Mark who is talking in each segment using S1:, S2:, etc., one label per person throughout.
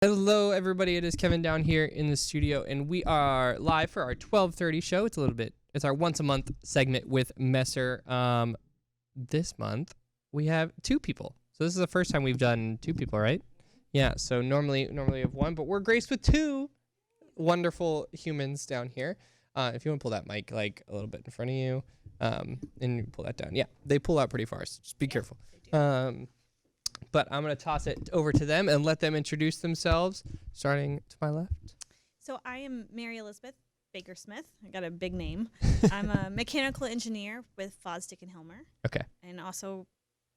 S1: Hello, everybody. It is Kevin down here in the studio, and we are live for our 12:30 show. It's our once a month segment with Messer. This month we have two people, so this is the first time we've done two people, right? Yeah. So normally we have one, but we're graced with two wonderful humans down here. If you want to pull that mic like a little bit in front of you, and you pull that down. Yeah, they pull out pretty far, so just be careful. But I'm going to toss it over to them and let them introduce themselves, starting to my left.
S2: So I am Mary Elizabeth Baker Smith. I got a big name. I'm a mechanical engineer with Fosdick and Hilmer.
S1: Okay.
S2: And also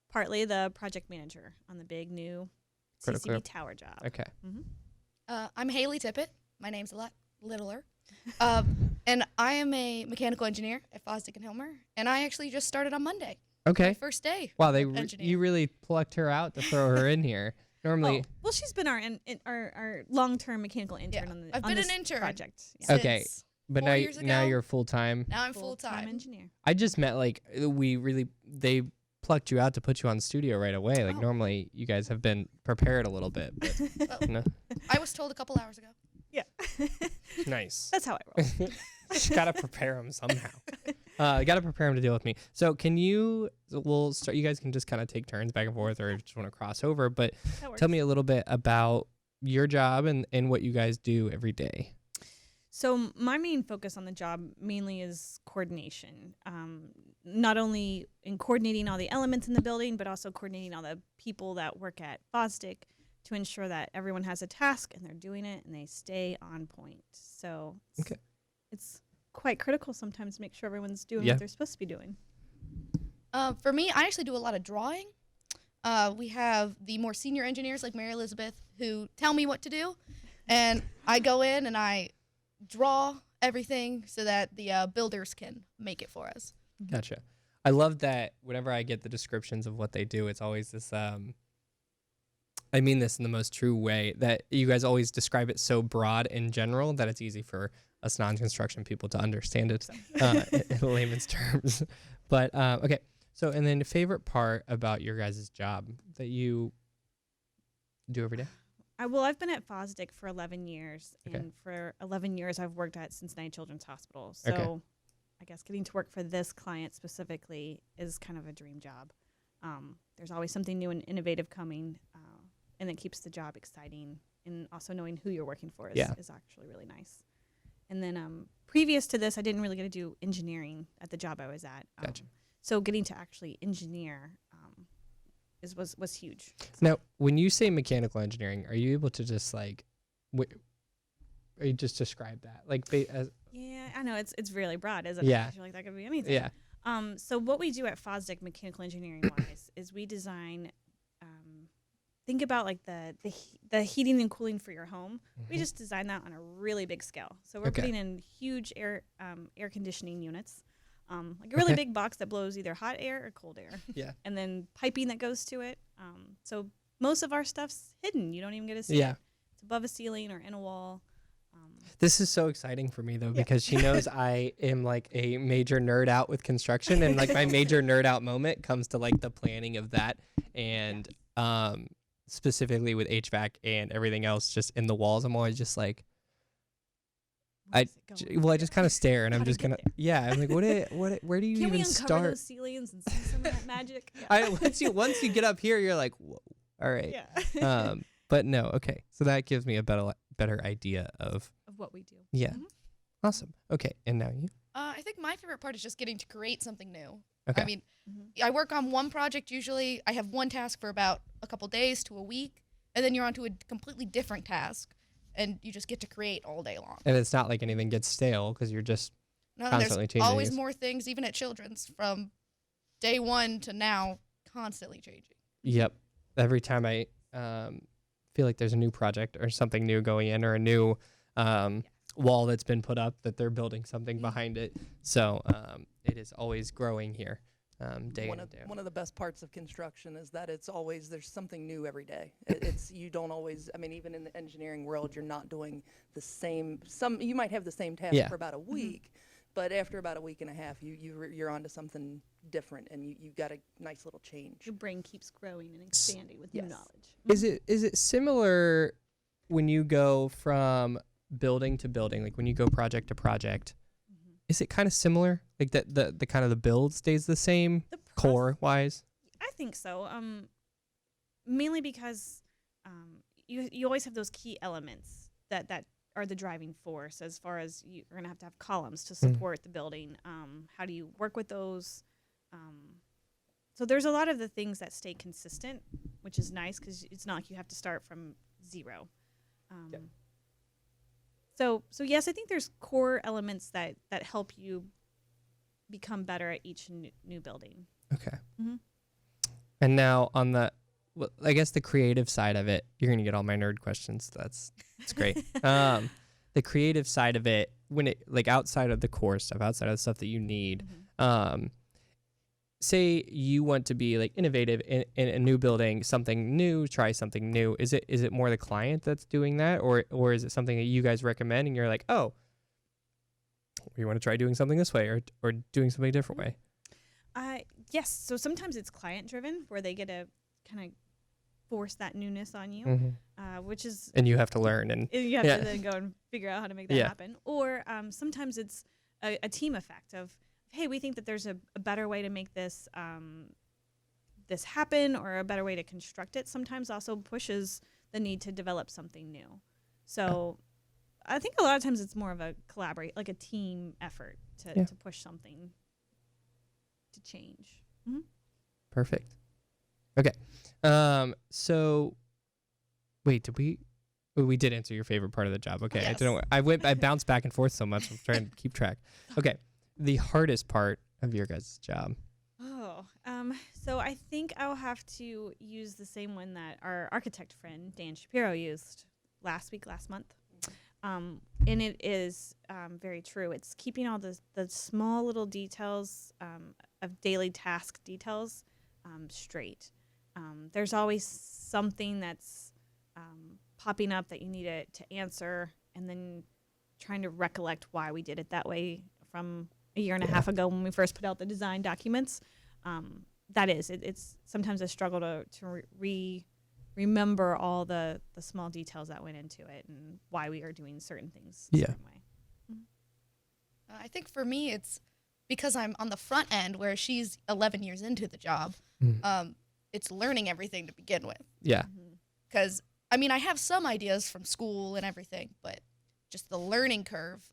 S2: partly the project manager on the big new CCB tower job.
S1: Okay.
S2: Mm-hmm.
S3: I'm Haley Tippett. My name's a lot littler. And I am a mechanical engineer at Fosdick and Hilmer. And I actually just started on Monday.
S1: Okay.
S3: My first day.
S1: Wow, you really plucked her out to throw her in here. Normally.
S2: Well, she's been our long-term mechanical intern on the
S3: I've been an intern
S2: project.
S3: Yeah.
S1: Okay. But now you're full-time.
S3: Now I'm
S2: full-time engineer.
S1: I just meant they plucked you out to put you on studio right away. Like normally you guys have been prepared a little bit. But, you know.
S3: I was told a couple hours ago.
S2: Yeah.
S1: Nice.
S2: That's how I roll.
S1: Got to prepare them somehow. Got to prepare them to deal with me. So we'll start. You guys can just kind of take turns back and forth or just want to cross over. But tell me a little bit about your job and what you guys do every day.
S2: So my main focus on the job mainly is coordination. Not only in coordinating all the elements in the building, but also coordinating all the people that work at Fosdick to ensure that everyone has a task and they're doing it and they stay on point. So it's quite critical sometimes to make sure everyone's doing what they're supposed to be doing.
S3: For me, I actually do a lot of drawing. We have the more senior engineers like Mary Elizabeth who tell me what to do, and I go in and I draw everything so that the builders can make it for us.
S1: Gotcha. I love that whenever I get the descriptions of what they do, it's always this I mean this in the most true way, that you guys always describe it so broad in general that it's easy for us non-construction people to understand it in layman's terms. But okay, so and then the favorite part about your guys' job that you do every day?
S2: I've been at Fosdick for 11 years, and for 11 years I've worked at Cincinnati Children's Hospital. So I guess getting to work for this client specifically is kind of a dream job. There's always something new and innovative coming, and it keeps the job exciting. And also knowing who you're working for is actually really nice. And then previous to this, I didn't really get to do engineering at the job I was at.
S1: Gotcha.
S2: So getting to actually engineer was huge.
S1: Now, when you say mechanical engineering, are you able to just or you just describe that?
S2: Yeah, I know it's really broad, isn't it?
S1: Yeah.
S2: I feel like that could be anything.
S1: Yeah.
S2: So what we do at Fosdick, mechanical engineering wise, is we design. Think about like the heating and cooling for your home. Mm-hmm. We just design that on a really big scale. So we're putting in huge air conditioning units, like a really big box that blows either hot air or cold air.
S1: Yeah.
S2: And then piping that goes to it. So most of our stuff's hidden. You don't even get to see it. It's above a ceiling or in a wall.
S1: This is so exciting for me, though, because she knows I am like a major nerd out with construction, and like my major nerd out moment comes to like the planning of that, and specifically with HVAC and everything else just in the walls. I'm always just like, I just kind of stare, and I'm just gonna I'm like, where do you
S2: Can
S1: even
S2: we
S1: start?
S2: uncover those ceilings and see some of that magic?
S1: Once you get up here, you're like, whoa, all right.
S2: Yeah.
S1: But no, okay. So that gives me a better idea of
S2: what we do.
S1: Yeah.
S2: Mm-hmm.
S1: Awesome. Okay. And now you?
S3: I think my favorite part is just getting to create something new.
S1: Okay.
S3: I mean, I work on one project usually. I have one task for about a couple days to a week, and then you're on to a completely different task, and you just get to create all day long.
S1: And it's not like anything gets stale because you're just constantly changing.
S3: There's always more things, even at Children's, from day one to now, constantly changing.
S1: Yep. Every time I feel like there's a new project or something new going in, or a new wall that's been put up, that they're building something behind it. So it is always growing here, day in and day out.
S4: One of the best parts of construction is that there's something new every day. You don't always, I mean, even in the engineering world, you're not doing the same. You might have the same task for about a week, but after about a week and a half, you're onto something different, and you got a nice little change.
S2: Your brain keeps growing and expanding with new knowledge.
S1: Is it similar when you go from building to building, like when you go project to project, is it kind of similar? Like the kind of the build stays the same core wise?
S2: I think so. Mainly because you always have those key elements that are the driving force as far as you're going to have columns to support the building. How do you work with those? So there's a lot of the things that stay consistent, which is nice because it's not like you have to start from zero. So yes, I think there's core elements that help you become better at each new building.
S1: Okay. And now on the, well, I guess the creative side of it, you're gonna get all my nerd questions. That's great. The creative side of it, when it like outside of the core stuff, outside of the stuff that you need, say you want to be like innovative in a new building, something new, try something new. Is it more the client that's doing that, or is it something that you guys recommend and you're like, oh, we want to try doing something this way or doing something a different way?
S2: Yes. So sometimes it's client driven where they get to kind of force that newness on you, which is...
S1: And you have to learn. And
S2: you have to then go and figure out how to make that happen. Or sometimes it's a team effect of, hey, we think that there's a better way to make this this happen or a better way to construct it. Sometimes also pushes the need to develop something new. So I think a lot of times it's more of a collaborate, like a team effort to push something to change.
S1: Perfect. Okay. So wait, we did answer your favorite part of the job. Okay.
S3: Yes.
S1: I bounced back and forth so much. I'm trying to keep track. Okay. The hardest part of your guys' job.
S2: So I think I'll have to use the same one that our architect friend, Dan Shapiro, used last month. And it is very true. It's keeping all the small little details of daily task details straight. There's always something that's popping up that you need to answer, and then trying to recollect why we did it that way from a year and a half ago when we first put out the design documents. It's sometimes a struggle to remember all the small details that went into it and why we are doing certain things a certain way.
S3: I think for me, it's because I'm on the front end where she's 11 years into the job. It's learning everything to begin with.
S1: Yeah.
S3: Because, I mean, I have some ideas from school and everything, but just the learning curve,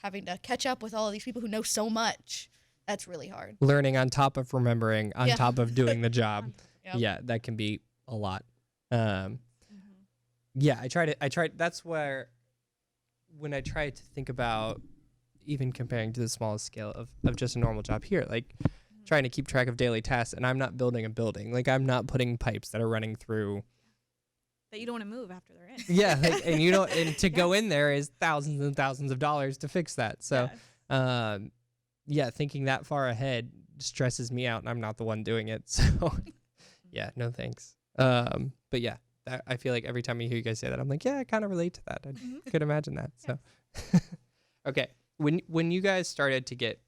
S3: having to catch up with all of these people who know so much, that's really hard.
S1: Learning on top of remembering, on top of doing the job. Yeah, that can be a lot. Yeah, I tried. That's where, when I try to think about even comparing to the smallest scale of just a normal job here, like trying to keep track of daily tasks, and I'm not building a building. Like I'm not putting pipes that are running through.
S2: That you don't want to move after they're in.
S1: Yeah, like, and you don't, and to go in there is thousands and thousands of dollars to fix that. So, thinking that far ahead stresses me out, and I'm not the one doing it. So, yeah, no thanks. But yeah, I feel like every time I hear you guys say that, I'm like, yeah, I kind of relate to that. I could imagine that. So, okay, when you guys started to get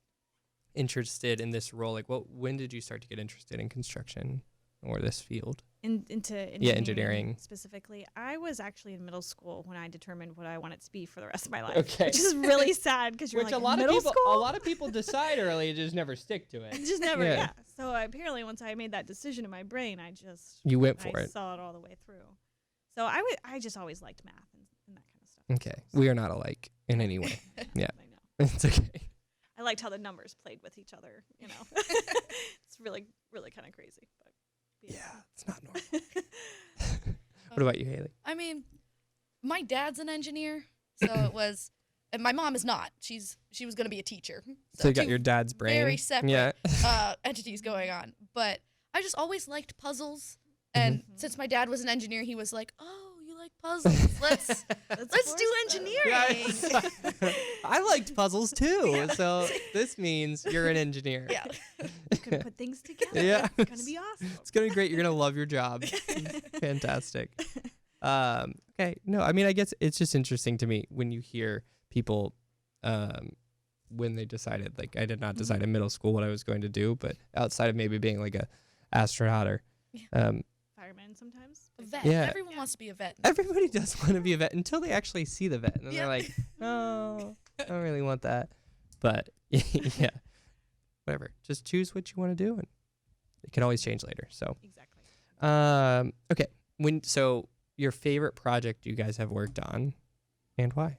S1: interested in this role, like, when did you start to get interested in construction or this field?
S2: Into engineering specifically. I was actually in middle school when I determined what I wanted to be for the rest of my life.
S1: Okay.
S2: Which is really sad because you're a lot
S1: of people decide early and just never stick to it.
S2: Just never, yeah. So apparently once I made that decision in my brain,
S1: You went for it.
S2: I saw it all the way through. So I just always liked math and that kind of stuff.
S1: Okay. We are not alike in any way. Yeah.
S2: I know.
S1: It's okay.
S2: I liked how the numbers played with each other, you know. It's really, really kind of crazy. But
S1: yeah, it's not normal. What about you, Haley?
S3: I mean, my dad's an engineer, so it was, and my mom is not. She was going to be a teacher.
S1: So you got your dad's brain.
S3: Very separate entities going on. But I just always liked puzzles, and since my dad was an engineer, he was like, "Oh, you like puzzles? Let's do engineering."
S1: I liked puzzles too, so this means you're an engineer.
S3: Yeah.
S2: You can put things together.
S1: Yeah.
S2: It's going to be awesome.
S1: It's going to be great. You're going to love your job. Fantastic. Okay. No, I mean, I guess it's just interesting to me when you hear people when they decided, like, I did not decide in middle school what I was going to do, but outside of maybe being like a astronaut or
S2: fireman sometimes.
S3: A vet.
S1: Yeah.
S3: Everyone wants to be a vet.
S1: Everybody does want to be a vet until they actually see the vet, and then they're like, "No, I don't really want that." But yeah, whatever. Just choose what you want to do, and it can always change later. So
S2: Exactly.
S1: okay. So your favorite project you guys have worked on, and why?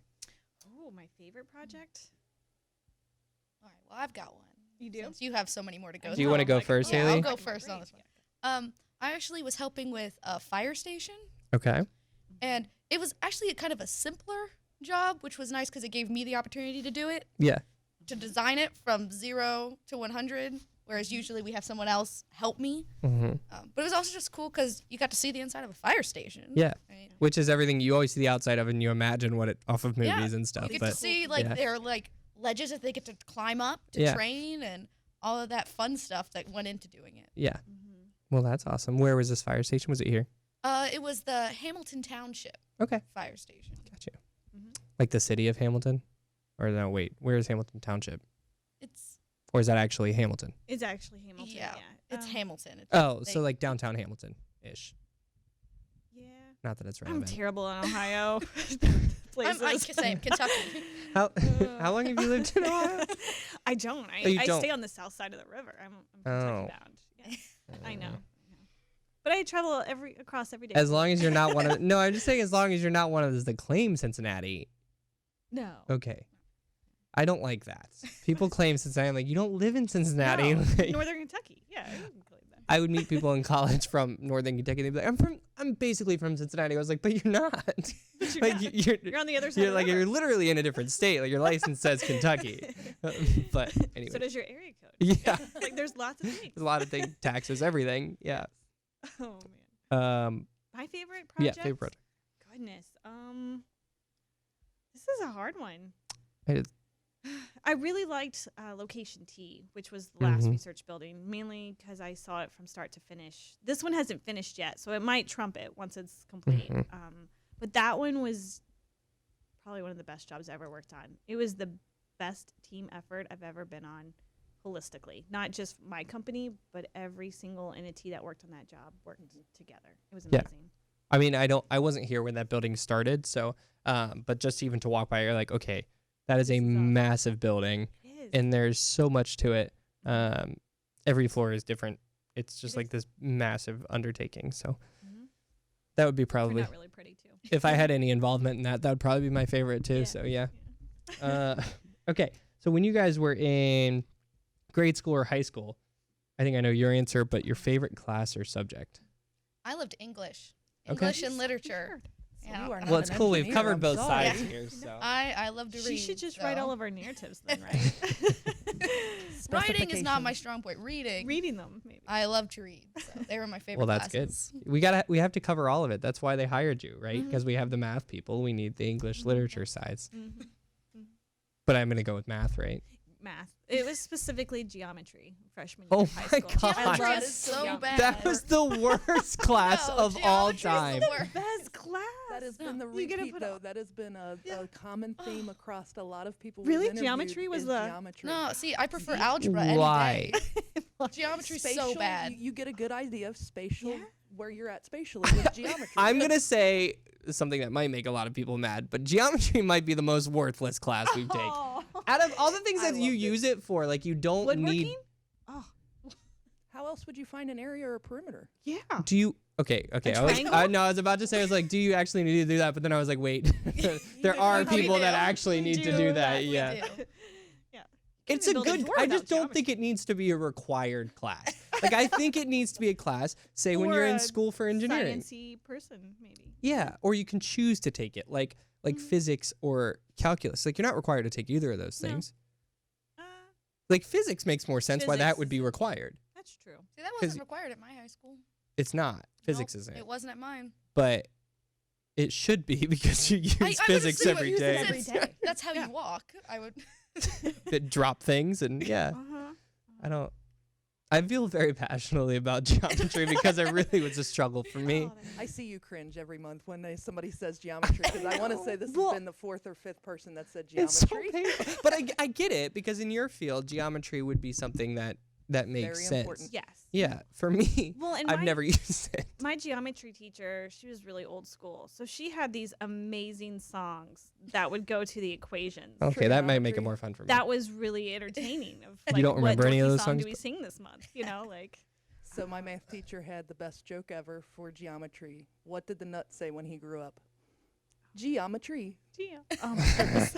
S2: Oh, my favorite project.
S3: All right. Well, I've got one.
S2: You do?
S3: Since you have so many more to go.
S1: Do you want to go first,
S3: Yeah,
S1: Haley?
S3: I'll go first on this one. I actually was helping with a fire station,
S1: Okay.
S3: and it was actually kind of a simpler job, which was nice because it gave me the opportunity to do it,
S1: Yeah.
S3: to design it from 0 to 100, whereas usually we have someone else help me.
S1: Mm-hmm.
S3: But it was also just cool because you got to see the inside of a fire station.
S1: Yeah.
S3: Right?
S1: Which is everything you always see the outside of, and you imagine what it off of movies and stuff.
S3: You get
S1: But
S3: to see like
S1: yeah.
S3: their like ledges that they get to climb up to
S1: Yeah.
S3: train and all of that fun stuff that went into doing it.
S1: yeah. Well, that's awesome. Where was this fire station? Was it here?
S3: It was the Hamilton Township
S1: Okay.
S3: fire station.
S1: Gotcha.
S2: Mhm.
S1: Like the city of Hamilton? Or no, wait. Where is Hamilton Township?
S3: It's
S1: Or is that actually Hamilton?
S2: It's actually Hamilton.
S3: yeah, it's Hamilton. It's
S1: Oh,
S3: they-
S1: so like downtown Hamilton-ish.
S2: Yeah.
S1: Not that it's
S2: I'm
S1: relevant.
S2: terrible in Ohio.
S3: I'm
S2: Places.
S3: same Kentucky.
S1: How how long have you lived in Ohio?
S2: I don't.
S1: Oh, you
S2: I
S1: don't?
S2: stay on the south side of the river. I'm
S1: Oh.
S2: Kentucky bound. Yeah. I know. But I travel across every day.
S1: As long as you're not one of no, I'm just saying as long as you're not one of those that claim Cincinnati.
S2: No.
S1: Okay. I don't like that. People claim Cincinnati. I'm like, you don't live in Cincinnati.
S2: No,
S1: Like,
S2: Northern Kentucky. Yeah, you can claim that.
S1: I would meet people in college from Northern Kentucky. They'd be like, I'm basically from Cincinnati. I was like, but you're not.
S2: But you're
S1: like
S2: not.
S1: you're
S2: You're on the other side.
S1: you're
S2: of
S1: like
S2: the
S1: you're
S2: river.
S1: literally in a different state. Like your license says Kentucky. But anyway.
S2: So does your area code.
S1: Yeah.
S2: Like there's lots of things.
S1: There's a lot of things, taxes, everything. Yeah.
S2: Oh man. My favorite project.
S1: Yeah, favorite project.
S2: Goodness. This is a hard one.
S1: It is.
S2: I really liked Location T, which was the last
S1: Mhm.
S2: research building, mainly because I saw it from start to finish. This one hasn't finished yet, so it might trump it once it's complete.
S1: Mhm.
S2: But that one was probably one of the best jobs I ever worked on. It was the best team effort I've ever been on holistically. Not just my company, but every single entity that worked on that job worked together. It was
S1: Yeah.
S2: amazing.
S1: I mean, I wasn't here when that building started, so but just even to walk by, you're like, okay, that is a
S2: This is
S1: massive building,
S2: It is.
S1: and there's so much to it. Every floor is different. It's just
S2: It
S1: like
S2: is.
S1: this massive undertaking. So
S2: Mhm.
S1: that would be
S2: Turned
S1: probably
S2: out really pretty too.
S1: if I had any involvement in that, that would probably be my favorite too.
S2: Yeah.
S1: So yeah.
S2: Yeah.
S1: Okay. So when you guys were in grade school or high school, I think I know your answer, but your favorite class or subject?
S3: I loved English,
S1: Okay.
S3: English and literature.
S4: So
S3: Yeah.
S4: you are not
S1: Well, it's
S4: an
S1: cool. We've
S4: engineer,
S1: covered
S4: I'm
S1: both
S4: sorry.
S1: sides here. So
S3: I love to read.
S2: She should just write
S3: so.
S2: all of our narratives then, right?
S3: Writing is not my
S4: Specifications.
S3: strong point. Reading.
S2: Reading them, maybe.
S3: I love to read. So they were my favorite
S1: well, that's
S3: classes.
S1: good. We have to cover all of it. That's why they hired you, right? Because we have the math people. We need the English literature sides.
S2: Mhm.
S1: But I'm gonna go with math, right?
S2: Math. It was specifically geometry, freshman
S1: Oh
S2: year of high
S1: my
S2: school.
S1: God.
S2: I
S3: Geometry
S2: loved
S3: is so
S2: geometry.
S3: bad.
S1: That was the worst class
S3: No,
S1: of all
S3: geometry's the
S1: time.
S3: worst.
S2: Best class.
S4: That has been the
S2: You gotta
S4: repeat,
S2: put
S4: though.
S2: all-
S4: That has been a common theme across a lot of people.
S2: Really?
S4: we've interviewed
S2: Geometry was
S4: is
S2: the-
S4: geometry.
S3: No, see, I prefer algebra any
S1: Why?
S3: day. Geometry's so
S4: Spatial,
S3: bad.
S4: You get a good idea of spatial,
S2: Yeah.
S4: where you're at spatially with geometry.
S1: I'm gonna say something that might make a lot of people mad, but geometry might be the most worthless class we've taken.
S2: Oh.
S1: Out of all the things
S2: I
S1: that you
S2: loved it.
S1: use it for, like you don't
S2: Woodworking?
S1: need.
S2: Oh,
S4: How else would you find an area or a perimeter?
S2: yeah.
S1: Do you? Okay.
S2: triangle?
S1: No, I was about to say, I was like, do you actually need to do that? But then I was like, wait, there are
S3: We
S1: people that
S3: do.
S1: actually need to
S2: do
S1: do
S2: that.
S1: that.
S3: We
S1: Yeah.
S3: do.
S2: Yeah.
S1: It's
S2: Couldn't
S1: a
S2: even build a
S1: good.
S2: door
S1: I
S2: without
S1: just don't think
S2: geometry.
S1: it needs to be a required class. Like I think it needs to be a class. Say when
S2: Or
S1: you're in
S2: a
S1: school for engineering.
S2: Sciencey person, maybe.
S1: Yeah, or you can choose to take it, like physics or calculus. Like you're not required to take either of those
S2: No.
S1: things.
S2: Uh,
S1: Like physics makes more sense why that
S2: Physics.
S1: would be required.
S2: that's true.
S3: See, that
S1: 'Cause-
S3: wasn't required at my high school.
S1: It's not. Physics
S3: Nope,
S1: isn't.
S3: It wasn't at mine.
S1: But it should be because you use
S3: I would
S1: physics
S3: assume
S1: every
S3: it
S1: day.
S3: uses
S4: Every day.
S3: That's how
S2: Yeah.
S3: you walk. I would.
S1: That drop things and yeah.
S2: Uh-huh.
S1: I don't. I feel very passionately about geometry because it really was a struggle for me.
S2: Oh, that's-
S4: I see you cringe every month when somebody says geometry because I want to say this
S1: Well,
S4: has been the fourth or fifth person that said
S1: It's so
S4: geometry.
S1: painful. But I get it because in your field, geometry would be something that that makes
S4: Very
S1: sense.
S4: important.
S2: Yes.
S1: Yeah, for me,
S2: Well, and
S1: I've never used it.
S2: my geometry teacher, she was really old school. So she had these amazing songs that would go to the equations.
S1: Okay, that might make it
S4: Trigonometry.
S1: more fun for me.
S2: That was really entertaining. Of like,
S1: You don't remember
S2: what
S1: any of
S2: dorky
S1: those
S2: song
S1: songs?
S2: do we sing this month? You know, like.
S4: So my math teacher had the best joke ever for geometry. What did the nut say when he grew up? Geometry.
S2: Oh my goodness.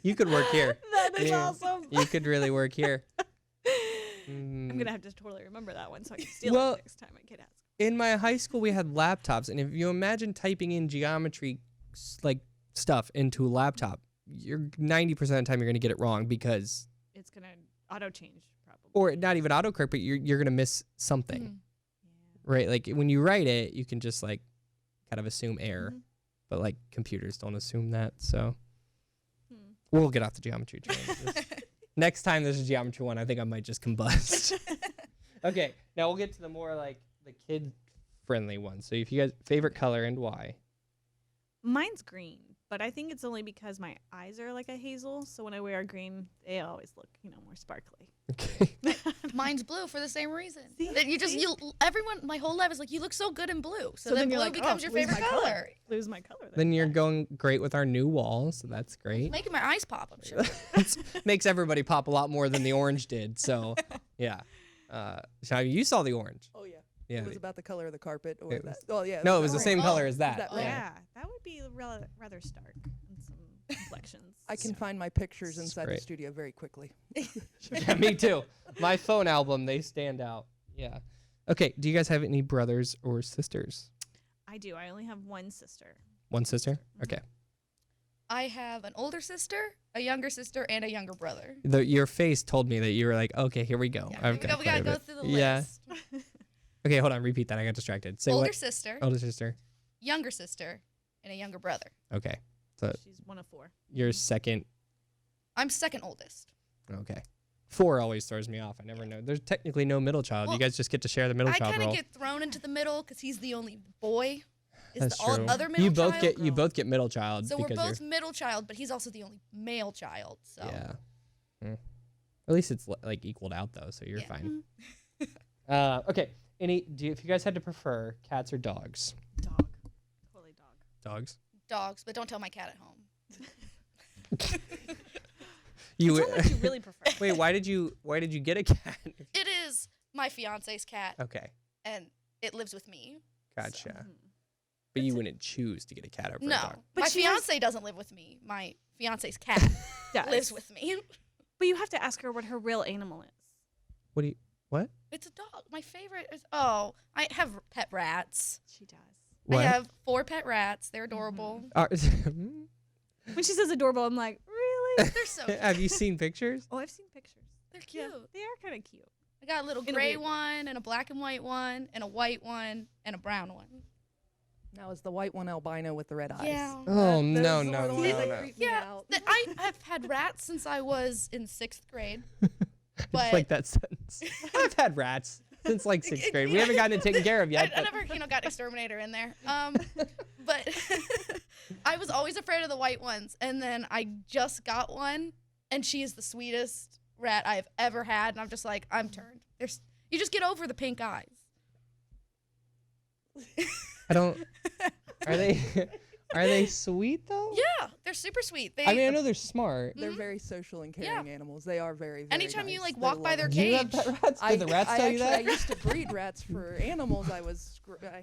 S1: You could work here.
S2: That is
S1: Yeah.
S2: awesome.
S1: You could really work here.
S2: I'm gonna have to totally remember that one so I can steal
S1: Well,
S2: it next time I get asked.
S1: In my high school, we had laptops, and if you imagine typing in geometry like stuff into a laptop, you're 90% of the time you're gonna get it wrong because,
S2: It's gonna auto change probably.
S1: or not even autocorrect, but you're gonna miss something,
S3: Mhm.
S1: right? Like when you write it, you can just like kind of assume error,
S2: Mhm.
S1: but like computers don't assume that. So
S2: Hmm.
S1: we'll get off the geometry train. Next time there's a geometry one, I think I might just combust. Okay, now we'll get to the more like the kid-friendly ones. So if you guys favorite color and why?
S2: Mine's green, but I think it's only because my eyes are like a hazel. So when I wear green, they always look, more sparkly.
S1: Okay.
S3: Mine's blue for the same reason.
S2: See?
S3: That everyone, my whole life is like, you look so good in blue. So,
S2: So
S3: then
S2: then you're
S3: blue
S2: like,
S3: becomes
S2: oh,
S3: your
S2: blue's
S3: favorite
S2: my
S3: color.
S2: color. Lose my color.
S1: Then you're going great with our new wall, so that's great.
S3: Making my eyes pop, I'm sure.
S1: Makes everybody pop a lot more than the orange did. So yeah. So you saw the orange.
S4: Oh yeah.
S1: Yeah.
S4: It was about the color of the carpet or
S1: It
S4: that.
S1: was-
S4: Oh yeah.
S1: No, it was the
S4: orange.
S1: same
S3: Oh,
S1: color as
S4: is
S1: that.
S4: that
S2: Oh,
S4: right?
S2: yeah, that would be rather stark in some complexions.
S4: I can find my pictures
S1: This is
S4: inside the
S1: great.
S4: studio very quickly.
S1: Yeah, me too. My phone album, they stand out. Yeah. Okay. Do you guys have any brothers or sisters?
S2: I do. I only have one sister.
S1: One sister? Okay.
S3: I have an older sister, a younger sister, and a younger brother.
S1: Your face told me that you were like, okay, here we go.
S3: Yeah,
S1: I've
S3: we
S1: got
S3: gotta
S1: quite a
S3: go
S1: bit.
S3: through the
S1: Yeah.
S3: list.
S1: Okay, hold on. Repeat that. I got distracted. Say
S3: Older
S1: what?
S3: sister,
S1: Older sister.
S3: younger sister, and a younger brother.
S1: Okay. So
S2: She's one of four.
S1: you're second.
S3: I'm second oldest.
S1: Okay. 4 always throws me off. I never know. There's technically no middle child. You
S3: Well,
S1: guys just get to share the middle
S3: I
S1: child
S3: kind
S1: role.
S3: of get thrown into the middle because he's the only boy. Is
S1: That's
S3: the all
S1: true.
S3: other middle
S1: You both
S3: child?
S1: get both get middle child
S3: So we're
S1: because
S3: both middle child, but he's also the only male child. So
S1: yeah. At least it's like equaled out though, so you're
S3: Yeah.
S1: fine. Okay. If you guys had to prefer cats or dogs?
S2: Dog. Totally dog.
S1: Dogs.
S3: dogs, but don't tell my cat at home.
S1: You
S2: It's not what you really prefer.
S1: wait? Why did you get a cat?
S3: It is my fiance's cat,
S1: Okay,
S3: and it lives with me.
S1: gotcha.
S2: Mhm.
S1: But you wouldn't choose to get a cat over a
S3: No,
S1: dog.
S2: But
S3: my
S2: she has-
S3: fiance doesn't live with me. My fiance's cat
S2: Does.
S3: lives with me.
S2: But you have to ask her what her real animal is.
S1: What?
S3: It's a dog. My favorite is I have pet rats.
S2: She does.
S1: What?
S3: I have 4 pet rats. They're adorable.
S1: Are-
S2: When she says adorable, I'm like, really?
S3: They're so cute.
S1: Have you seen pictures?
S2: Oh, I've seen pictures.
S3: They're cute.
S2: Yeah, they are kind of cute.
S3: I got a little
S2: In a
S3: gray
S2: weird way.
S3: one and a black and white one and a white one and a brown one.
S4: Now is the white one albino with the red eyes?
S3: Yeah.
S1: Oh
S4: Those
S1: no
S4: are
S1: no
S4: the
S1: no
S4: ones that
S1: no!
S4: creep me
S3: Yeah,
S4: out.
S3: I have had rats since I was in 6th grade.
S1: Just
S3: But
S1: like that sentence. I've had rats since like 6th grade. We haven't gotten it taken care of yet.
S3: I
S1: but-
S3: never, got exterminator in there. But I was always afraid of the white ones, and then I just got one, and she is the sweetest rat I've ever had, and I'm just like, I'm turned. You just get over the pink eyes.
S1: I don't. Are they sweet though?
S3: Yeah, they're super sweet. They,
S1: I mean, I know they're smart.
S4: They're
S3: Mhm.
S4: very social and
S3: Yeah.
S4: caring animals. They are very, very
S3: anytime you
S4: nice.
S3: like
S4: They're
S3: walk by their
S4: lovely.
S1: Do you have
S3: cage.
S1: pet rats? Did the rats tell you that?
S4: I used to breed rats for animals. I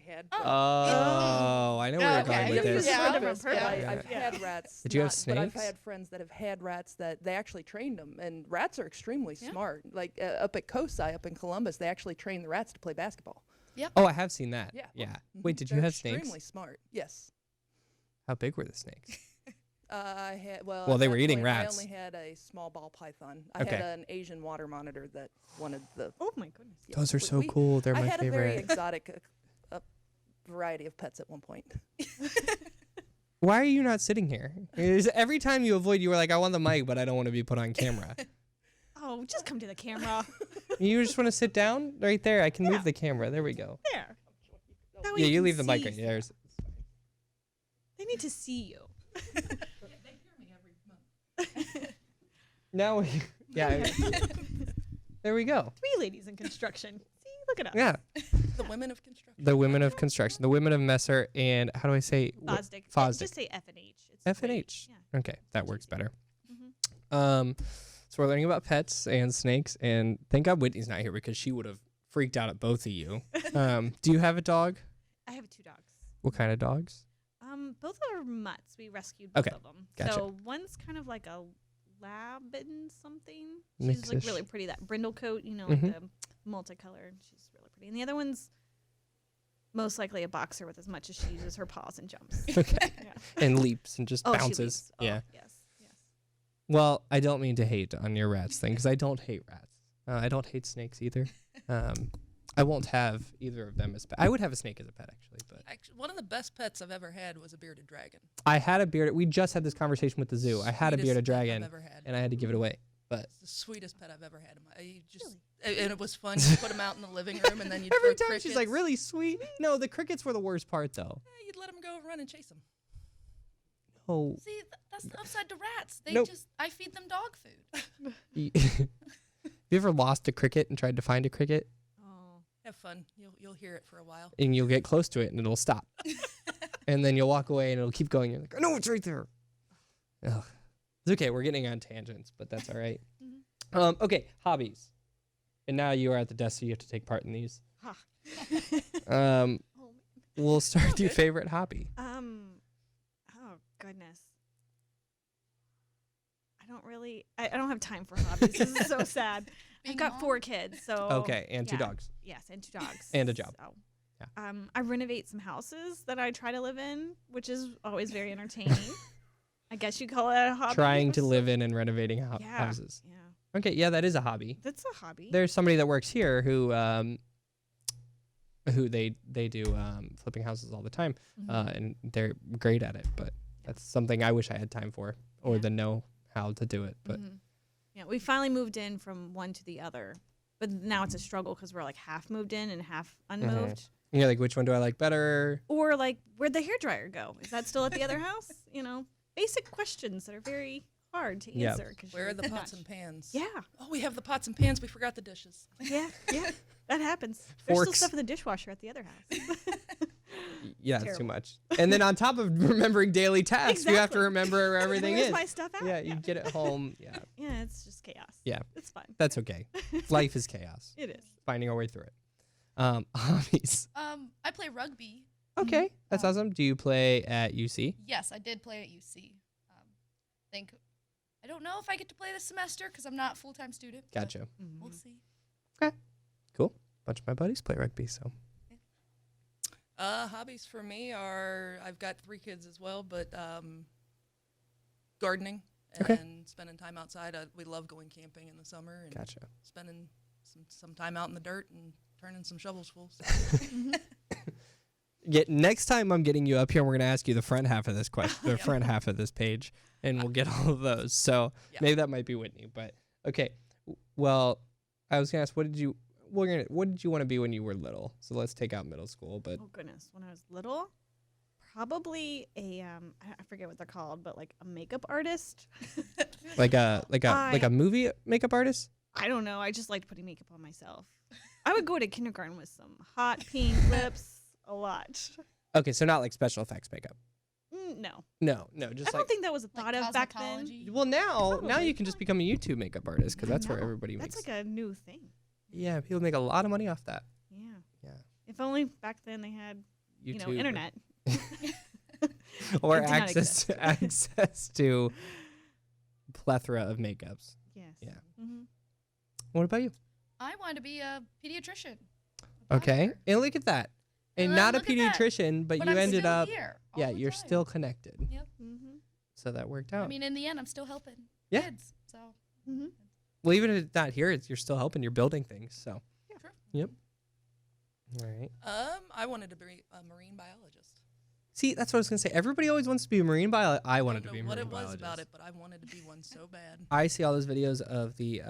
S4: had.
S1: Oh, I know where you're
S3: Okay.
S1: going with
S3: Yeah,
S1: this.
S3: yeah.
S2: For a different
S4: But
S2: purpose.
S4: I've
S2: Yeah.
S4: had rats.
S1: Did you have
S4: But I've
S1: snakes?
S4: had friends that have had rats that they actually trained them, and rats are extremely
S3: Yeah.
S4: smart. Like up at COSI, up in Columbus, they actually train the rats to play basketball.
S1: Oh, I have seen that.
S4: Yeah.
S1: Yeah.
S4: Mhm.
S1: Wait, did you
S4: They're
S1: have snakes?
S4: Extremely smart. Yes.
S1: How big were the snakes?
S4: I had
S1: Well,
S4: at
S1: they
S4: that
S1: were eating
S4: point,
S1: rats.
S4: I only had a small ball python. I
S1: Okay.
S4: had an Asian water monitor that wanted the.
S2: Oh my goodness.
S4: yeah,
S1: Those are
S4: we-
S1: so
S4: we-
S1: cool. They're
S4: I
S1: my
S4: had a very
S1: favorite.
S4: exotic variety of pets at one point.
S1: Why are you not sitting here? Every time you avoid, you were like, I want the mic, but I don't want to be put on camera.
S2: Oh, just come to the camera.
S1: You just want to sit down right there. I can
S2: Yeah.
S1: move the camera. There we go.
S2: There. That way
S1: Yeah, you
S2: can
S1: leave the mic
S2: see
S1: right there.
S2: They need to see you.
S1: Now, yeah. There we go.
S2: 3 ladies in construction. See, look at us.
S1: Yeah.
S4: The women of construction.
S1: The women of construction. The women of Messer and how do I say?
S2: Fosdick.
S1: Fosdick.
S2: Just say F and H. It's
S1: F and
S2: way-
S1: H.
S2: Yeah.
S1: Okay, that works better.
S2: Mhm.
S1: So we're learning about pets and snakes, and thank God Whitney's not here because she would have freaked out at both of you. Do you have a dog?
S2: I have 2 dogs.
S1: What kind of dogs?
S2: Both are mutts. We rescued both
S1: Okay,
S2: of them.
S1: gotcha.
S2: So one's kind of like a lab and something. She's like
S1: Mix-ish.
S2: really pretty. That brindle coat,
S1: Mhm.
S2: like the multicolored. She's really pretty. And the other one's most likely a boxer with as much as she uses her paws and jumps.
S1: Okay.
S2: Yeah.
S1: And leaps and just
S2: Oh, she
S1: bounces.
S2: leaps. Oh,
S1: Yeah.
S2: Yes. Yes.
S1: Well, I don't mean to hate on your rats thing because I don't hate rats. I don't hate snakes either. I won't have either of them as pet. I would have a snake as a pet actually, but
S4: Actually, one of the best pets I've ever had was a bearded dragon.
S1: I had a bearded. We just had this conversation with the zoo. I had a
S4: Sweetest
S1: bearded
S4: pet
S1: dragon,
S4: I've ever had.
S1: and I had to give it away. But
S4: It's the sweetest pet I've ever had. You just
S2: Really?
S4: and it was fun. You put him out in the living room, and then you'd
S1: every
S4: throw
S1: time she's like,
S4: crickets.
S1: "Really sweet." No, the crickets were the worst part though.
S4: You'd let him go run and chase him.
S1: Oh,
S3: See, that's the upside to rats. They
S1: Nope.
S3: I feed them dog food.
S1: have you ever lost a cricket and tried to find a cricket,
S2: Oh.
S4: Have fun. You'll hear it for a while.
S1: and you'll get close to it and it'll stop, and then you'll walk away and it'll keep going. You're like, "Oh no, it's right there." Ugh. It's okay. We're getting on tangents, but that's all right. Okay, hobbies. And now you are at the desk, so you have to take part in these.
S2: Ha.
S1: We'll start with your favorite hobby.
S2: Oh goodness. I don't have time for hobbies. This is so sad.
S3: Being
S2: I've
S3: a
S2: got
S3: mom?
S2: 4 kids, so
S1: Okay, and 2
S2: yeah.
S1: dogs.
S2: Yes, and 2 dogs.
S1: And a job.
S2: So,
S1: Yeah.
S2: I renovate some houses that I try to live in, which is always very entertaining. I guess you call it a hobby.
S1: Trying
S2: or
S1: to
S2: so-
S1: live in and renovating
S2: Yeah.
S1: houses.
S2: Yeah.
S1: Okay, yeah, that is a hobby.
S2: That's a hobby.
S1: There's somebody that works here who they do flipping houses all the time, and they're great at it. But that's something I wish I had time for, or
S2: Yeah.
S1: the know how to do it. But
S2: Yeah, we finally moved in from one to the other, but now it's a struggle because we're like half moved in and half unmoved.
S1: you're like, which one do I like better?
S2: Or like, where'd the hairdryer go? Is that still at the other house? You know, basic questions that are very hard to
S1: Yeah.
S2: answer. 'Cause
S4: Where
S2: you're
S4: are the
S2: not-
S4: pots and pans?
S2: Yeah,
S4: Oh, we have the pots and pans. We forgot the dishes.
S2: yeah, that happens. There's still
S1: Forks.
S2: stuff in the dishwasher at the other house.
S1: Yeah, it's too
S2: Terrible.
S1: much. And then on top of remembering daily tasks, you have to
S2: Exactly.
S1: remember where everything
S2: Where's
S1: is.
S2: my stuff at?
S1: Yeah, you get it home. Yeah,
S2: Yeah, it's just chaos.
S1: Yeah.
S2: It's fine.
S1: that's okay. Life is chaos.
S2: It is.
S1: Finding our way through it. Hobbies.
S3: I play rugby.
S1: Okay, that's awesome. Do you play at UC?
S3: Yes, I did play at UC. I don't know if I get to play this semester because I'm not a full-time student. but
S1: Gotcha.
S3: We'll see.
S1: Cool. Bunch of my buddies play rugby, so
S4: Hobbies for me are I've got 3 kids as well, but gardening and
S1: Okay.
S4: spending time outside. We love going camping in the summer and
S1: gotcha.
S4: spending some time out in the dirt and turning some shovels full.
S1: Next time I'm getting you up here, we're gonna ask you the front half of this question, the front half of this page, and we'll get all of those. So
S4: Yeah.
S1: maybe that might be Whitney, but okay. Well, I was gonna ask, what did you want to be when you were little? So let's take out middle school, but
S2: Oh goodness, when I was little, probably I forget what they're called, but like a makeup artist.
S1: like a movie makeup artist.
S2: I don't know. I just liked putting makeup on myself. I would go to kindergarten with some hot pink lips a lot.
S1: Okay, so not like special effects makeup.
S2: No,
S1: No, just
S2: I don't think that was a
S3: Like
S2: thought of back then.
S3: cosmetology.
S1: Well, now you
S2: Probably.
S1: can just become a YouTube makeup artist because that's where
S2: No,
S1: everybody
S2: That's
S1: makes.
S2: like a new thing.
S1: Yeah, people make a lot of money off that.
S2: Yeah.
S1: Yeah.
S2: If only back then they had,
S1: YouTube
S2: internet.
S1: or
S2: It did not
S1: access to plethora of makeups.
S2: Yes.
S1: Yeah.
S2: Mm-hmm.
S1: What about you?
S3: I wanted to be a pediatrician.
S1: Okay, and look at that. And
S3: And
S1: not a
S3: look at that.
S1: pediatrician, but you
S3: I'm
S1: ended
S3: still
S1: up.
S3: here all
S1: Yeah,
S3: the
S1: you're
S3: time.
S1: still connected.
S3: Yep.
S2: Mm-hmm.
S1: So that worked out.
S3: I mean, in the end, I'm still helping
S1: Yeah.
S3: kids. So
S2: Mm-hmm.
S1: well, even if it's not here, you're still helping. You're building things. So.
S3: Yeah. True.
S1: Yep. All right.
S4: I wanted to be a marine biologist.
S1: See, that's what I was gonna say. Everybody always wants to be a marine biologist. I wanted to
S4: don't
S1: be a
S4: know
S1: marine
S4: what it was
S1: biologist.
S4: about it, but I wanted to be one so bad.
S1: I see all those videos of the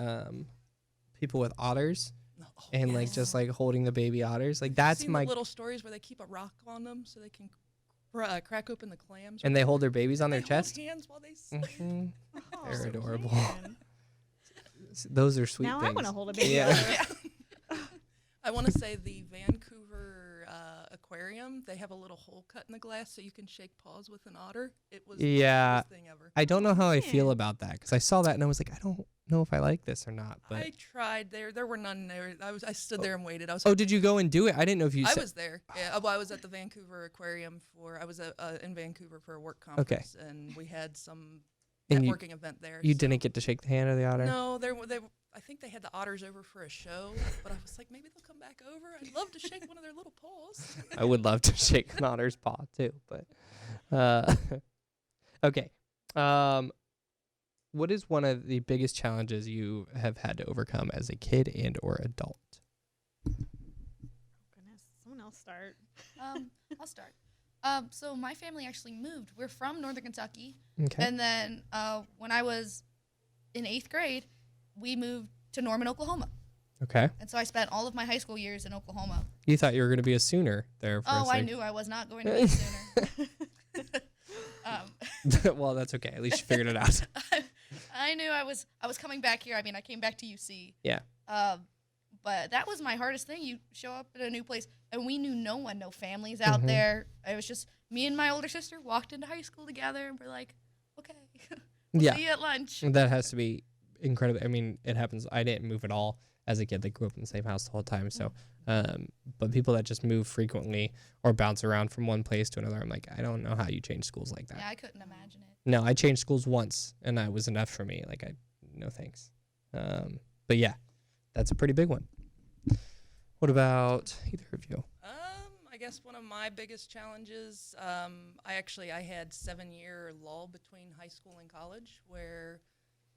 S1: people with otters
S4: Oh,
S1: and like
S4: yes.
S1: just like holding the baby otters. Like
S4: You've
S1: that's
S4: seen
S1: my.
S4: the little stories where they keep a rock on them so they can crack open the clams.
S1: And they hold their babies on
S4: They
S1: their
S4: hold
S1: chest.
S4: hands while they sleep.
S1: Mhm.
S2: Oh,
S1: They're adorable.
S2: man.
S1: those are sweet
S2: now
S1: things.
S2: I want to hold a baby.
S1: Yeah.
S4: I want to say the Vancouver aquarium, they have a little hole cut in the glass so you can shake paws with an otter. It was the coolest thing ever.
S1: I don't know how I feel
S2: Yeah.
S1: about that because I saw that and I was like, I don't know if I like this or not. But
S4: I tried. There were none there. I stood there and waited.
S1: oh, did you go and do it? I didn't know if you.
S4: I was there. Yeah, well, I was at the Vancouver Aquarium I was in Vancouver for a work
S1: Okay.
S4: conference, and we had some
S1: And
S4: networking event there.
S1: You
S4: so-
S1: didn't get to shake the hand of the otter.
S4: No, I think they had the otters over for a show, but I was like, maybe they'll come back over. I'd love to shake one of their little paws.
S1: I would love to shake an otter's paw too, but okay. What is one of the biggest challenges you have had to overcome as a kid and or adult?
S2: Goodness, someone else start.
S3: I'll start. So my family actually moved. We're from Northern Kentucky.
S1: Okay.
S3: And then when I was in 8th grade, we moved to Norman, Oklahoma.
S1: Okay.
S3: And so I spent all of my high school years in Oklahoma.
S1: You thought you were going to be a Sooner there for a
S3: Oh, I
S1: second.
S3: knew I was not going to be a Sooner.
S1: Well, that's okay. At least you figured it out.
S3: I knew I was coming back here. I mean, I came back to UC.
S1: Yeah.
S3: But that was my hardest thing. You show up at a new place, and we knew no one, no families out
S1: Mhm.
S3: there. It was just me and my older sister walked into high school together, and we're like, okay,
S1: Yeah.
S3: see you at lunch.
S1: That has to be incredible. I mean, it happens. I didn't move at all as a kid. They grew up in the same house the whole time. So, but people that just move frequently or bounce around from one place to another, I'm like, I don't know how you change schools like that.
S3: Yeah, I couldn't imagine it.
S1: No, I changed schools once, and that was enough for me. Like, no thanks. But yeah, that's a pretty big one. What about either of you?
S4: I guess one of my biggest challenges, I had 7-year lull between high school and college where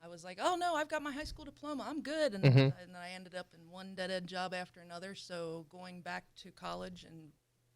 S4: I was like, oh no, I've got my high school diploma, I'm good. And,
S1: Mhm.
S4: and then I ended up in one dead-end job after another. So going back to college and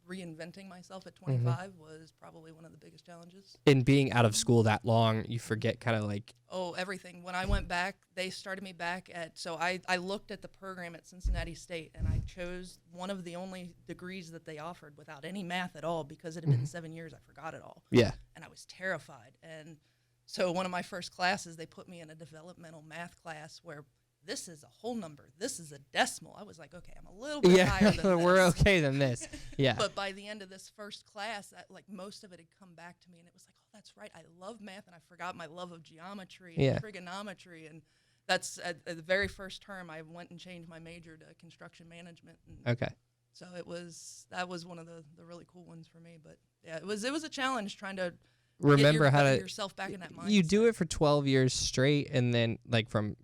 S4: reinventing myself at 25 was probably one of the biggest challenges.
S1: In being out of school that long, you forget kind of like,
S4: Oh, everything. When I went back, they started me back so I looked at the program at Cincinnati State, and I chose one of the only degrees that they offered without any math at all because it had been 7 years. I forgot it all.
S1: yeah.
S4: And I was terrified. And so one of my first classes, they put me in a developmental math class where this is a whole number. This is a decimal. I was like, okay, I'm a little bit higher than this.
S1: We're okay than this. Yeah.
S4: But by the end of this first class, most of it had come back to me, and it was like, oh, that's right. I love math, and I forgot my love of geometry and trigonometry. And that's at the very first term, I went and changed my major to construction management. And
S1: Okay.
S4: so that was one of the really cool ones for me. But yeah, it was a challenge trying to
S1: Remember
S4: get
S1: how to
S4: yourself back in that mindset.
S1: You do it for 12 years straight, and then like from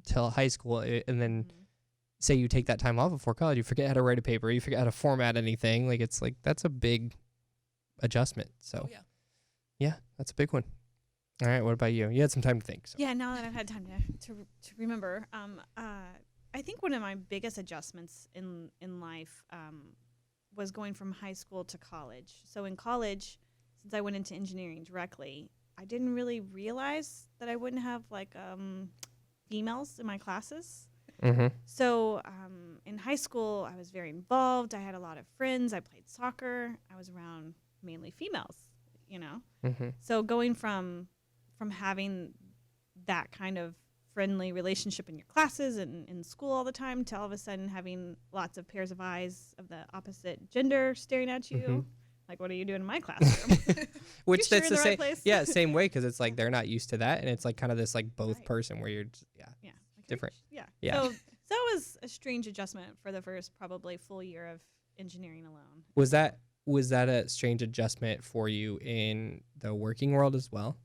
S1: till high school, and then say you take that time off before college, you forget how to write a paper, you forget how to format anything. Like it's like that's a big adjustment. So yeah, that's a big one. All right, what about you? You had some time to think. So.
S2: Yeah, now that I've had time to remember, I think one of my biggest adjustments in life was going from high school to college. So in college, since I went into engineering directly, I didn't really realize that I wouldn't have like females in my classes.
S1: Mm-hmm.
S2: So in high school, I was very involved. I had a lot of friends. I played soccer. I was around mainly females, you know.
S1: Mm-hmm.
S2: So going from having that kind of friendly relationship in your classes and in school all the time to all of a sudden having lots of pairs of eyes of the opposite gender staring at you.
S1: Mm-hmm.
S2: Like, what are you doing in my classroom?
S1: Which
S2: sure
S1: that's
S2: you're
S1: the
S2: in the right
S1: same.
S2: place?
S1: Yeah, same way because it's like they're not used to that, and it's like kind of this like both
S2: Right.
S1: person where you're just,
S2: Yeah. Like,
S1: different.
S2: Yeah.
S1: Yeah.
S2: So that was a strange adjustment for the first probably full year of engineering alone.
S1: Was that a strange adjustment for you in the working world as well?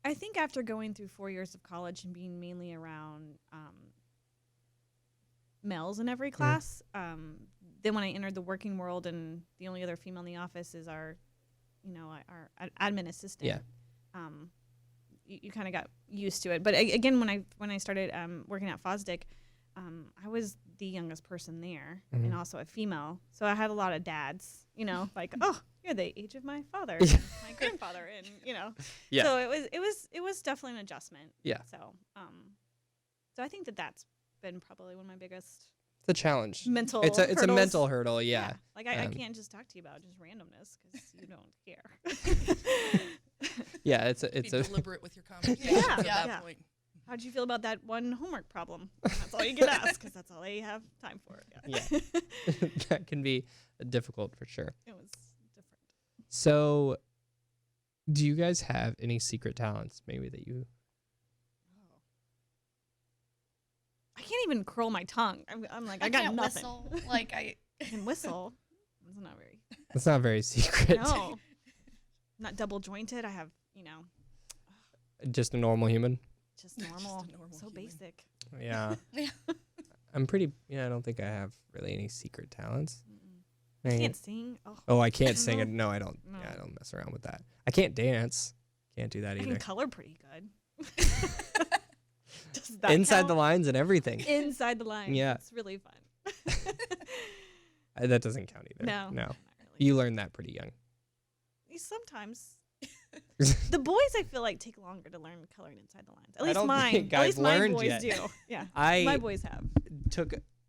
S2: I think after going through 4 years of college and being mainly around males in every class, then when I entered the working world and the only other female in the office is our admin assistant.
S1: Yeah.
S2: You kind of got used to it. But again, when I started working at Fosdick, I was the youngest person there and also a female. So I had a lot of dads, like, oh, you're the age of my father, and my grandfather, and
S1: Yeah.
S2: So it was definitely an adjustment.
S1: Yeah.
S2: So I think that's been probably one of my biggest
S1: It's a challenge.
S2: mental.
S1: It's a
S2: hurdles.
S1: mental hurdle. Yeah.
S2: Like I can't just talk to you about just randomness because you don't care.
S1: Yeah. It's
S4: Be
S1: a
S4: deliberate with your conversations at that point.
S2: how'd you feel about that one homework problem? And that's all you get asked because that's all they have time for.
S1: Yeah. That can be difficult for sure.
S2: It was different.
S1: So, do you guys have any secret talents maybe that you...
S2: I can't even curl my tongue. I'm like, I got
S3: can't
S2: nothing.
S3: Whistle. Like I
S2: can whistle. It's not very.
S1: It's not very secret.
S2: No. Not double jointed. I have,
S1: Just a normal human.
S2: just normal. So
S4: human.
S2: basic.
S1: Yeah.
S3: Yeah.
S1: I'm pretty... I don't think I have really any secret talents.
S2: I can't sing.
S1: Oh, I can't
S2: I
S1: sing
S2: know.
S1: it. No, I don't.
S2: No.
S1: Yeah, I don't mess around with that. I can't dance. Can't do that
S2: I
S1: either.
S2: can color pretty good. Does that
S1: Inside
S2: count?
S1: the lines and everything.
S2: Inside the line.
S1: Yeah.
S2: It's really fun.
S1: That doesn't count either.
S2: No.
S1: No.
S2: Not really.
S1: You learned that pretty young.
S2: Sometimes. The boys, I feel like, take longer to learn coloring inside the lines. At
S1: I
S2: least
S1: don't
S2: mine.
S1: think
S2: At
S1: I've
S2: least my
S1: learned
S2: boys
S1: yet.
S2: do. Yeah.
S1: I
S2: My boys have.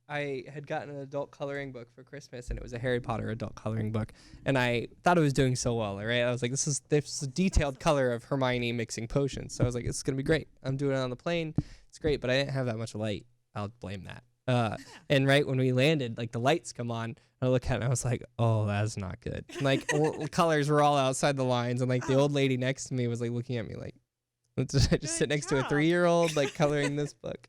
S1: I had gotten an adult coloring book for Christmas, and it was a Harry Potter adult coloring book, and I thought it was doing so well, right? I was like, this is a detailed color of Hermione mixing potions, so I was like, this is gonna be great. I'm doing it on the plane, it's great, but I didn't have that much light. I'll blame that. And right when we landed, like the lights come on, I look at it and I was like, oh, that's not good. Like colors were all outside the lines, and like the old lady next to me was like looking at me like, did I just sit next to a 3-year-old like coloring this book?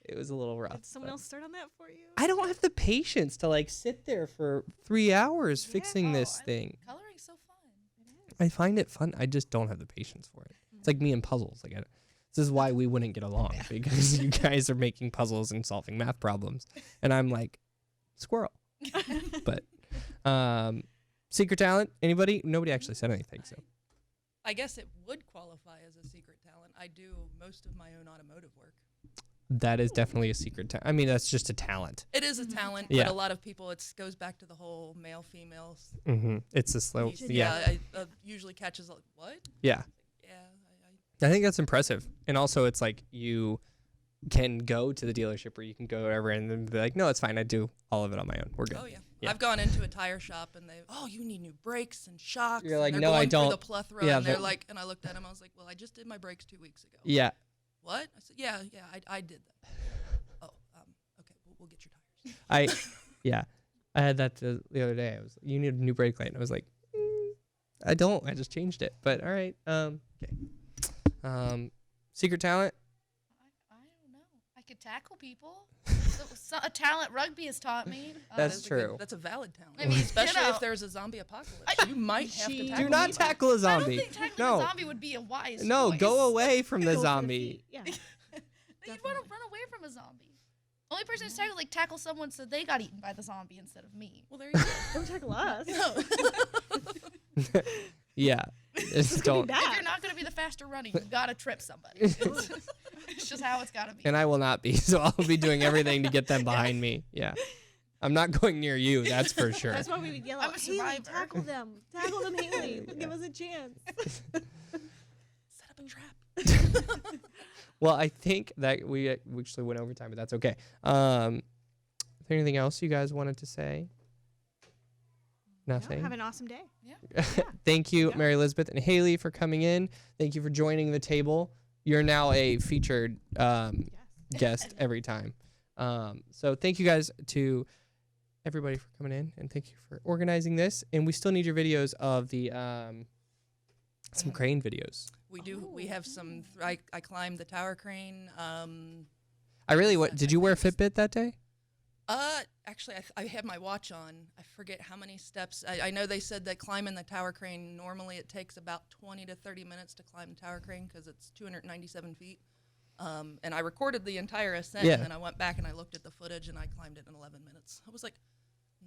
S1: It was a little rough.
S2: Did someone else start on that for you?
S1: I don't have the patience to like sit there for 3 hours fixing this
S3: Oh,
S1: thing.
S3: coloring's so fun.
S1: I find it fun. I just don't have the patience for it. It's like me and puzzles. Like this is why we wouldn't get along, because you guys are making puzzles and solving math problems, and I'm like squirrel. But secret talent? Anybody? Nobody actually said anything. So
S4: I guess it would qualify as a secret talent. I do most of my own automotive work.
S1: that is definitely a secret talent. I mean, that's just a talent.
S4: It is a talent,
S1: Yeah.
S4: but a lot of people, it goes back to the whole male-female.
S1: Mm-hmm. It's a slow. Yeah.
S4: I usually catches like, what?
S1: Yeah.
S4: Yeah.
S1: I think that's impressive. And also, it's like you can go to the dealership or you can go wherever and then be like, no, it's fine. I do all of it on my own. We're good.
S4: Oh, yeah.
S1: Yeah.
S4: I've gone into a tire shop and you need new brakes and shocks.
S1: You're like,
S4: and
S1: no,
S4: they're
S1: I
S4: going through
S1: don't.
S4: the plethora,
S1: Yeah,
S4: and they're
S1: but-
S4: like, and I looked at him, I was like, well, I just did my brakes 2 weeks ago.
S1: Yeah.
S4: What? I said, yeah, I did that. Oh, okay, we'll get your tires.
S1: I had that the other day. I was, you need a new brake light. And I was like, I don't. I just changed it. But all right. Okay. Secret talent.
S3: I don't know. I could tackle people. A talent rugby has taught me.
S1: That's true.
S4: That's a valid talent.
S3: I mean,
S4: especially
S3: you know,
S4: if there's a zombie apocalypse. You might have to tackle
S1: Do not
S4: people.
S1: tackle a
S3: I don't
S1: zombie.
S3: think tackling
S1: No.
S3: a zombie would be a wise
S1: No,
S3: choice.
S1: go away from the
S2: Go for the
S1: zombie.
S2: feet. Yeah.
S3: You'd want to run away from a zombie. Only person who's tackle someone so they got eaten by the zombie instead of me.
S4: Well, there you go.
S2: Don't tackle us.
S1: Yeah. Just don't.
S3: If you're not going to be the faster runner, you got to trip somebody. It's just how it's got to be.
S1: And I will not be. So I'll be doing everything to get them behind me. Yeah. I'm not going near you. That's for sure.
S2: That's why we would yell
S3: I'm
S2: out,
S3: a
S2: Haley,
S3: survivor."
S2: tackle them. Tackle them, Haley. Give us a chance.
S4: Set up a trap.
S1: Well, I think that we actually went over time, but that's okay. Is there anything else you guys wanted to say? Nothing.
S2: Have an awesome day.
S1: Thank you,
S2: Yeah.
S1: Mary Elizabeth and Haley, for coming in. Thank you for joining the table. You're now a featured guest every time. So thank you guys to everybody for coming in, and thank you for organizing this. And we still need your videos of the some crane videos.
S4: We do. We have some. I climbed the tower crane.
S1: Did you wear a Fitbit that day?
S4: Actually, I had my watch on. I forget how many steps. I know they said that climbing the tower crane, normally it takes about 20 to 30 minutes to climb the tower crane because it's 297 feet. And I recorded the entire ascent,
S1: Yeah.
S4: and then I went back and I looked at the footage, and I climbed it in 11 minutes. I was like,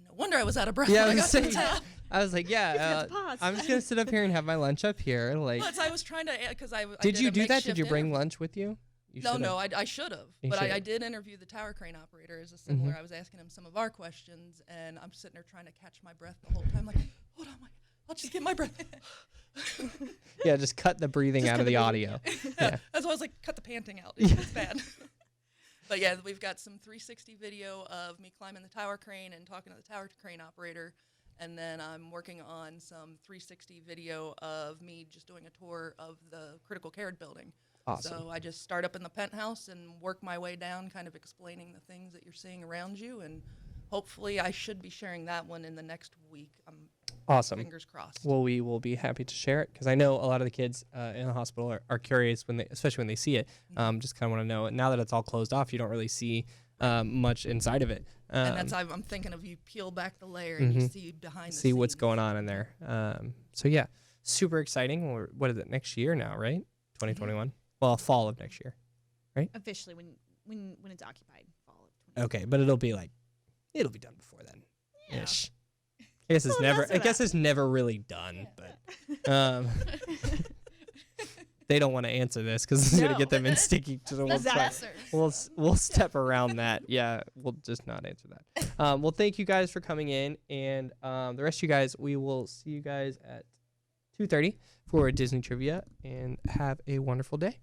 S4: no wonder I was out of breath.
S1: Yeah,
S4: when
S1: I
S4: I
S1: was
S4: got to the
S1: saying.
S4: top.
S1: I was like, yeah,
S2: pause.
S1: I'm just gonna sit up here and have my lunch up here. Like,
S4: Well, I was trying to, because I
S1: did you
S4: a
S1: do that? Did
S4: makeshift
S1: you bring
S4: interview.
S1: lunch with you? You
S4: No,
S1: should've.
S4: no, I should have.
S1: You
S4: But I
S1: should've.
S4: did interview the tower crane operator as a similar.
S1: Mhm.
S4: I was asking him some of our questions, and I'm sitting there trying to catch my breath the whole time, like, hold on, I'll just get my breath.
S1: Yeah, just cut the breathing
S4: Just
S1: out
S4: cut
S1: of
S4: the
S1: the
S4: breathing,
S1: audio.
S4: Yeah. That's why I was like, cut the panting out. It's bad. But yeah, we've got some 360 video of me climbing the tower crane and talking to the tower crane operator. And then I'm working on some 360 video of me just doing a tour of the critical care building.
S1: Awesome.
S4: So I just start up in the penthouse and work my way down, kind of explaining the things that you're seeing around you. And hopefully I should be sharing that one in the next week.
S1: Awesome.
S4: Fingers crossed.
S1: Well, we will be happy to share it because I know a lot of the kids in the hospital are curious when especially when they see it. Just kind of want to know. Now that it's all closed off, you don't really see much inside of it.
S4: And that's I'm thinking of you peel back the layer and you see behind the
S1: see
S4: scenes.
S1: what's going on in there. So yeah, super exciting. What is it, next year now, right? 2021. Well, fall of next year, right?
S2: Officially, when it's occupied, fall of 2020.
S1: Okay, but it'll be done before then. Ish. I guess it's
S2: Well,
S1: never.
S2: that's
S1: I guess it's never really done, but they don't want to answer this because it's gonna
S2: No.
S1: get them in sticky. So we'll step around that. Yeah, we'll just not answer that. Well, thank you guys for coming in, and the rest of you guys, we will see you guys at 2:30 for Disney trivia, and have a wonderful day.